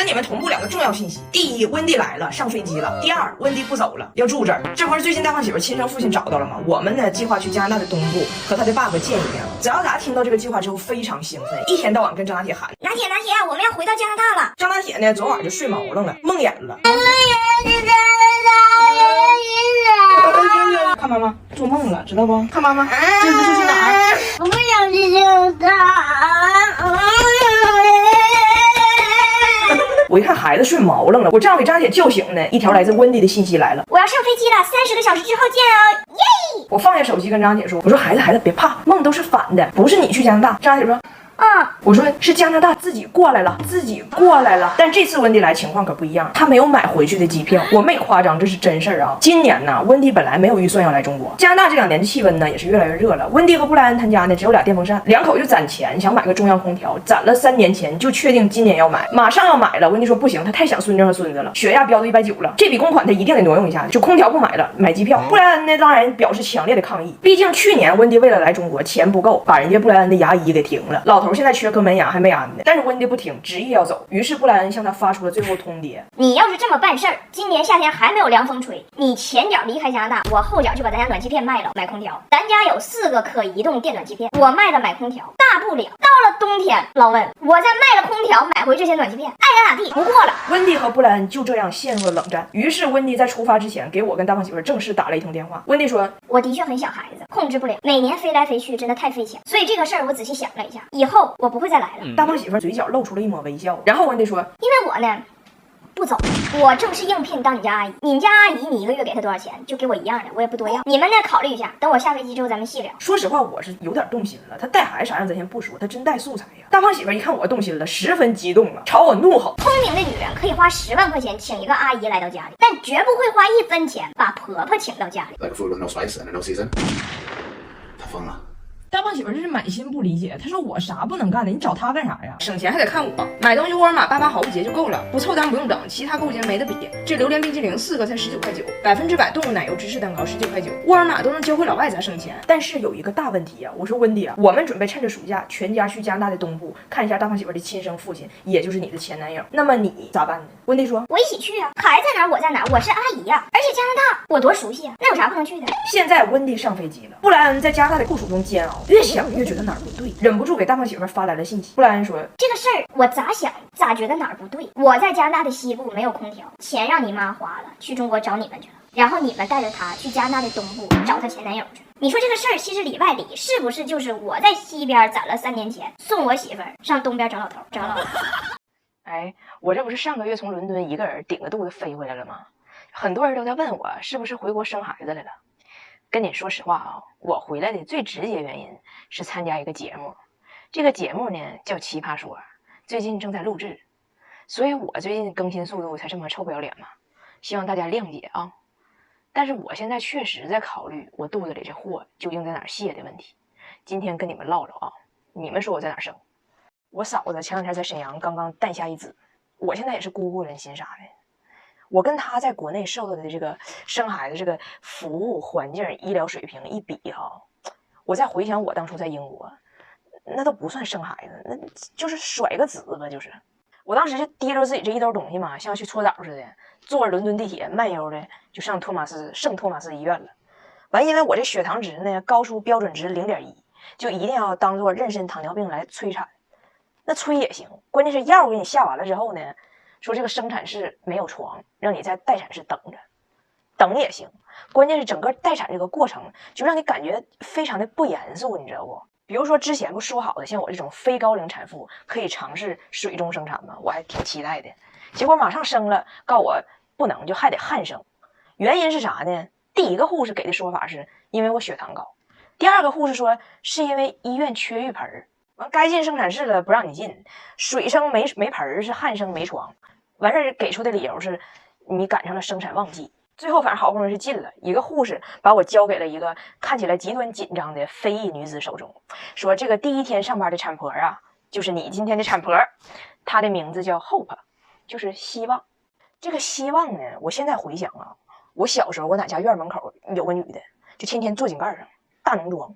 你们同步2个重要信息：第一，温蒂来了，上飞机了；第二，温蒂不走了，要住这儿。这不是最近大胖媳妇亲生父亲找到了吗？我们呢计划去加拿大的东部和他的爸爸见一面。只要咱听到这个计划之后非常兴奋，一天到晚跟张大铁喊：拿铁，我们要回到加拿大了。张大铁呢昨晚就睡毛愣了，梦魇了。看妈妈做梦了，知道不？看妈妈，这是去哪儿？我不想去加拿大。我一看孩子睡毛愣了，我正要给张铁叫醒呢，一条来自温蒂的信息来了：我要上飞机了，30个小时之后见哦，耶！我放下手机跟张铁说：“我说孩子别怕，梦都是反的，不是你去加拿大。”张铁说：“我说是加拿大自己过来了。”但这次温蒂来情况可不一样，他没有买回去的机票，我没夸张，这是真事儿啊。今年呢，温蒂本来没有预算要来中国，加拿大这2年的气温呢也是越来越热了。温蒂和布莱恩他家呢只有2电风扇，2口就攒钱想买个中央空调，攒了3年钱就确定今年要买，马上要买了。温蒂说不行，他太想孙女和孙子了，血压飙到190了，这笔公款他一定得挪用一下，就空调不买了，买机票。布莱恩呢当然表示强烈的抗议，毕竟去年温蒂为了来中国钱不够，把人家布莱恩的牙医给停了，老头现在缺颗门牙还没安呢。但是温蒂不听，执意要走，于是布莱恩向他发出了最后通牒：你要是这么办事儿，今年夏天还没有凉风吹，你前脚离开加拿大，我后脚就把咱家暖气片卖了买空调。咱家有4个可移动电暖气片，我卖了买空调，大不了到了冬天，老温我再卖了空调买回这些暖气片，爱咋咋地，不过了。温蒂和布莱恩就这样陷入了冷战。于是温蒂在出发之前给我跟大胖媳妇正式打了一通电话。温蒂说：我的确很想孩子，控制不了，每年飞来飞去真的太费钱，所以这个事儿我仔细想了一下，以后我不会再来了。大胖媳妇嘴角露出了一抹微笑，然后温蒂说：因为我呢不走，我正式应聘当你家阿姨。你们家阿姨你1个月给她多少钱？就给我一样的，我也不多要。你们呢考虑一下，等我下飞机之后咱们细聊。说实话，我是有点动心了。他带孩子啥样咱先不说，他真带素材呀。大胖媳妇一看我动心了，十分激动了，朝我怒吼：聪明的女人可以花10万块钱请一个阿姨来到家里，但绝不会花1分钱把婆婆请到家里。 Like food with no spice and no season. 他疯了。大胖媳妇这是满心不理解，她说我啥不能干的，你找她干啥呀？省钱还得看我，买东西沃尔玛88毫不结就够了，不凑单不用等，其他购物节没得比。这榴莲冰淇淋4个才19.9%，100%动物奶油芝士蛋糕19.9，沃尔玛都能教会老外咋省钱。但是有一个大问题啊，我说温蒂啊，我们准备趁着暑假全家去加拿大的东部看一下大胖媳妇的亲生父亲，也就是你的前男友，那么你咋办呢？温蒂说：我一起去啊，孩子在哪儿我在哪儿，我是阿姨呀，而且加拿大我多熟悉啊，那有啥不能去的？现在温蒂上飞机了，布莱恩在加拿大的酷暑中煎熬，越想越觉得哪儿不对，忍不住给大胖媳妇发来了信息。布莱恩说：这个事儿我咋想咋觉得哪儿不对。我在加拿大的西部没有空调，钱让你妈花了，去中国找你们去了，然后你们带着她去加拿大的东部找她前男友去。你说这个事儿其实里外里是不是就是我在西边攒了3年钱，送我媳妇儿上东边找老头？哎，我这不是上个月从伦敦一个人顶个肚子飞回来了吗？很多人都在问我是不是回国生孩子来了。跟你说实话啊，我回来的最直接原因是参加一个节目，这个节目呢叫《奇葩说》，最近正在录制，所以我最近更新速度才这么臭不要脸嘛，希望大家谅解啊。但是我现在确实在考虑我肚子里这货究竟在哪儿泄的问题，今天跟你们唠唠啊。你们说我在哪儿生？我嫂子前2天在沈阳刚刚诞下一子，我现在也是孤孤人心啥的。我跟他在国内受到的这个生孩子这个服务环境、医疗水平一比哈，我再回想我当初在英国，那都不算生孩子，那就是甩个子吧，就是。我当时就提着自己这一兜东西嘛，像去搓澡似的，坐着伦敦地铁慢悠的就上圣托马斯医院了。完，因为我这血糖值呢高出标准值0.1，就一定要当做妊娠糖尿病来催产。那催也行，关键是药给你下完了之后呢，说这个生产室没有床，让你在待产室等着，等也行。关键是整个待产这个过程就让你感觉非常的不严肃，你知道不？比如说之前不说好的，像我这种非高龄产妇可以尝试水中生产吗？我还挺期待的。结果马上生了，告我不能，就还得汗生。原因是啥呢？第一个护士给的说法是因为我血糖高，第2个护士说是因为医院缺浴盆，完该进生产室了不让你进，水生没盆，是汗生没床。完事儿给出的理由是你赶上了生产旺季。最后反正好不容易是进了，一个护士把我交给了一个看起来极端紧张的非裔女子手中，说这个第1天上班的产婆啊，就是你今天的产婆，她的名字叫 Hope， 就是希望。这个希望呢，我现在回想啊，我小时候我哪家院门口有个女的，就天天坐井盖上，大浓妆，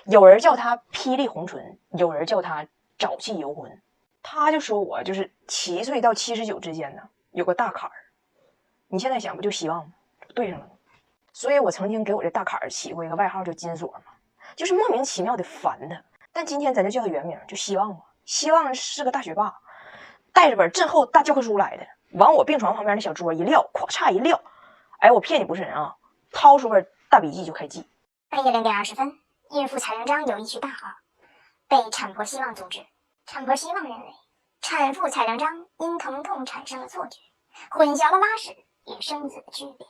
有人叫她霹雳红唇，有人叫她沼气游魂。他就说我就是7岁到79之间呢有个大坎儿。你现在想不就希望吗？对上了。所以我曾经给我这大坎儿起过一个外号叫金锁嘛，就是莫名其妙的烦他。但今天咱就叫他原名，就希望嘛。希望是个大学霸，带着本震厚大教科书来的，往我病床旁边的小桌一撂，咵嚓一撂，哎，我骗你不是人啊，掏出本大笔记就开记。半夜2点20分，孕妇彩铃章有一句大号，被产婆希望阻止。产婆希望认为，产妇彩铃章因疼痛产生了错觉，混淆了拉屎与生子的区别。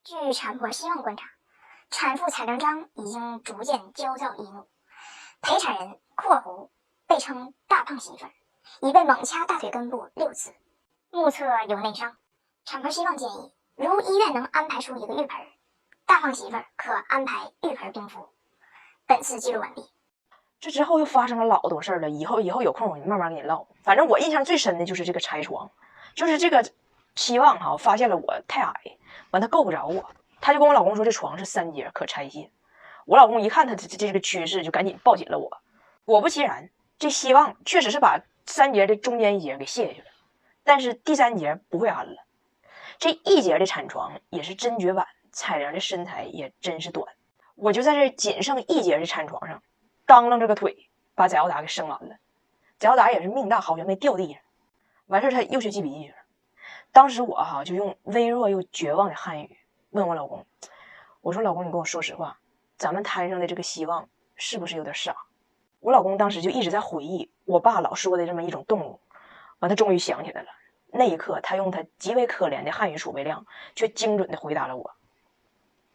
据产婆希望观察，产妇彩铃章已经逐渐焦躁易怒。陪产人（括弧被称大胖媳妇儿）已被猛掐大腿根部6次，目测有内伤。产婆希望建议，如医院能安排出一个浴盆，大胖媳妇儿可安排浴盆冰敷。本次记录完毕。这之后又发生了老多事儿了，以后有空我慢慢给你唠。反正我印象最深的就是这个拆床，就是这个希望哈发现了我太矮，完他够不着我，他就跟我老公说这床是3节可拆卸。我老公一看他这个趋势，就赶紧抱紧了我。果不其然，这希望确实是把3节的中间1节给卸下去了，但是第3节不会安了。这1节的产床也是真绝版，彩铃的身材也真是短。我就在这仅剩1节的产床上当啷这个腿，把翟耀达给生完了。翟耀达也是命大，好像没掉地上。完事他又去记笔记去了。当时我就用微弱又绝望的汉语问我老公，我说老公，你跟我说实话，咱们摊上的这个希望是不是有点傻？我老公当时就一直在回忆我爸老说的这么一种动物，完他终于想起来了。那一刻他用他极为可怜的汉语储备量，却精准地回答了我：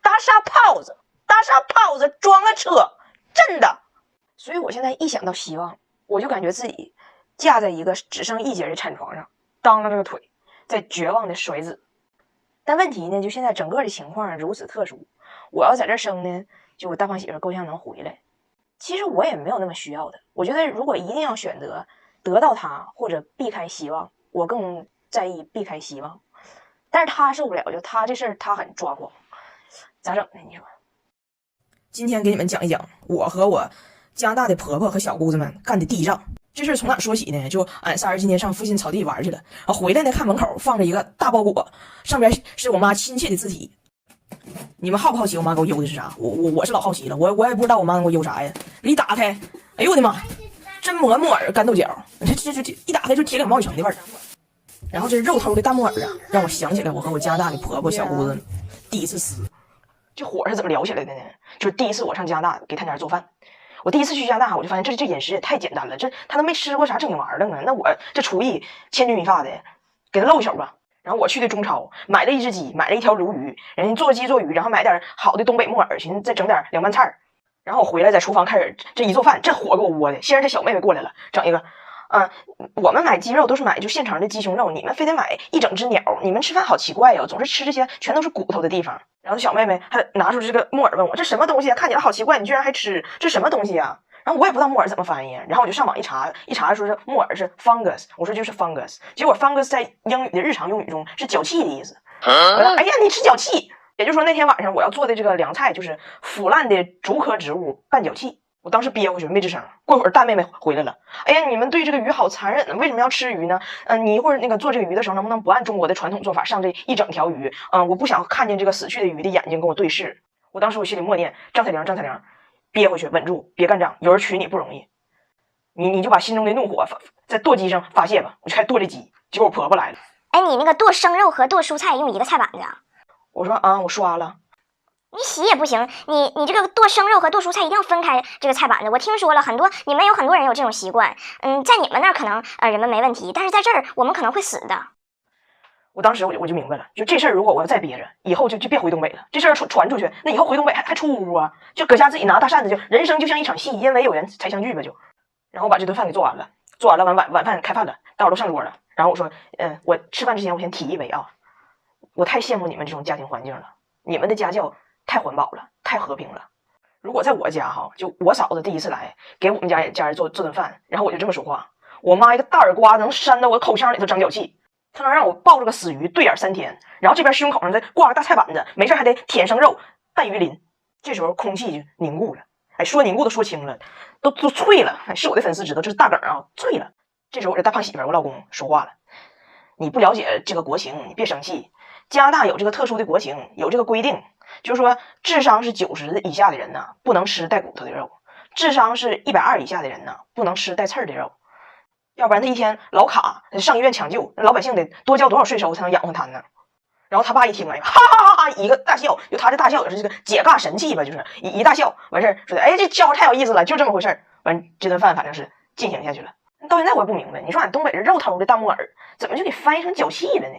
大沙炮子，大沙炮子装了车，真的。所以我现在一想到希望，我就感觉自己架在一个只剩1节的产床上，当了这个腿，在绝望的甩子。但问题呢，就现在整个的情况如此特殊，我要在这生呢，就我大胖媳妇够呛能回来。其实我也没有那么需要的，我觉得如果一定要选择得到他或者避开希望，我更在意避开希望。但是他受不了，就他这事儿他很抓狂，咋整呢？你说？今天给你们讲一讲我和我加拿大的婆婆和小姑子们干的第一仗。这事儿从哪说起呢？就俺仨人今天上附近草地玩去了，然后回来呢，看门口放着一个大包裹，上边是我妈亲切的字体。你们好不好奇我妈给我邮的是啥？我是老好奇了，我也不知道我妈给我邮啥呀。一打开，哎呦我的妈，真木耳干豆角，这一打开就铁岭毛雨城的味儿。然后这肉头的大木耳啊，让我想起来我和我加拿大的婆婆小姑子第一次撕。这火是怎么聊起来的呢？就是第一次我上加拿大给他家做饭。我第一次去加拿大，我就发现这饮食也太简单了，这他都没吃过啥正经玩意儿呢。那我这厨艺千钧一发的，给他露一手吧。然后我去的中超，买了1只鸡，买了1条鲈鱼，人家做鸡做鱼，然后买点好的东北木耳，寻思再整点凉拌菜。然后我回来在厨房开始这一做饭，这火给我窝的。先是他小妹妹过来了，整一个，我们买鸡肉都是买就现成的鸡胸肉，你们非得买一整只鸟，你们吃饭好奇怪哟，总是吃这些全都是骨头的地方。然后小妹妹还拿出这个木耳问我，这什么东西啊？看起来好奇怪，你居然还吃，这什么东西啊？然后我也不知道木耳怎么翻译，然后我就上网一查说是木耳是 fungus， 我说就是 fungus， 结果 fungus 在英语的日常用语中是脚气的意思。我说哎呀，你吃脚气，也就是说那天晚上我要做的这个凉菜就是腐烂的竹科植物拌脚气。我当时憋回去没吱声，过会儿大妹妹回来了，哎呀，你们对这个鱼好残忍呢，为什么要吃鱼呢？你一会儿那个做这个鱼的时候能不能不按中国的传统做法上这一整条鱼？我不想看见这个死去的鱼的眼睛跟我对视。我当时我心里默念张彩玲，憋回去，稳住，别干仗，有人娶你不容易，你就把心中的怒火在剁鸡上发泄吧。我就开始剁这鸡，结果我婆婆来了。哎，你那个剁生肉和剁蔬菜用一个菜板子啊？我说我刷了。你洗也不行，你这个剁生肉和剁蔬菜一定要分开这个菜板子。我听说了你们有很多人有这种习惯，在你们那儿可能人们没问题，但是在这儿我们可能会死的。我当时我就明白了，就这事儿如果我要再憋着，以后就别回东北了。这事儿传出去，那以后回东北还出屋啊？就搁家自己拿大扇子，就人生就像一场戏，因为有缘才相聚吧就。然后我把这顿饭给做完了，晚饭开饭了，大伙都上桌了。然后我说，我吃饭之前我先提一杯啊，我太羡慕你们这种家庭环境了，你们的家教太环保了，太和平了。如果在我家就我嫂子第一次来给我们家人做顿饭，然后我就这么说话，我妈一个大耳刮子能扇到我口腔里头长脚气，她能让我抱着个死鱼对眼3天，然后这边胸口上再挂个大菜板子，没事还得舔生肉拌鱼鳞。这时候空气就凝固了，说凝固都说轻了，都脆了。是我的粉丝知道这是大梗啊，脆了。这时候我这大胖媳妇儿，我老公说话了：“你不了解这个国情，你别生气。加拿大有这个特殊的国情，有这个规定，就是说智商是90以下的人呢，不能吃带骨头的肉；智商是120以下的人呢，不能吃带刺儿的肉。要不然他一天老卡上医院抢救，老百姓得多交多少税收才能养活他呢？”然后他爸一听，哎，哈哈哈哈，一个大笑，就他这大笑也是这个解尬神器吧，就是一大笑，完事儿说的，哎，这家伙太有意思了，就这么回事儿。完这顿饭反正是进行下去了。到现在我也不明白，你说俺东北这肉头的大木耳，怎么就给翻译成脚气了呢？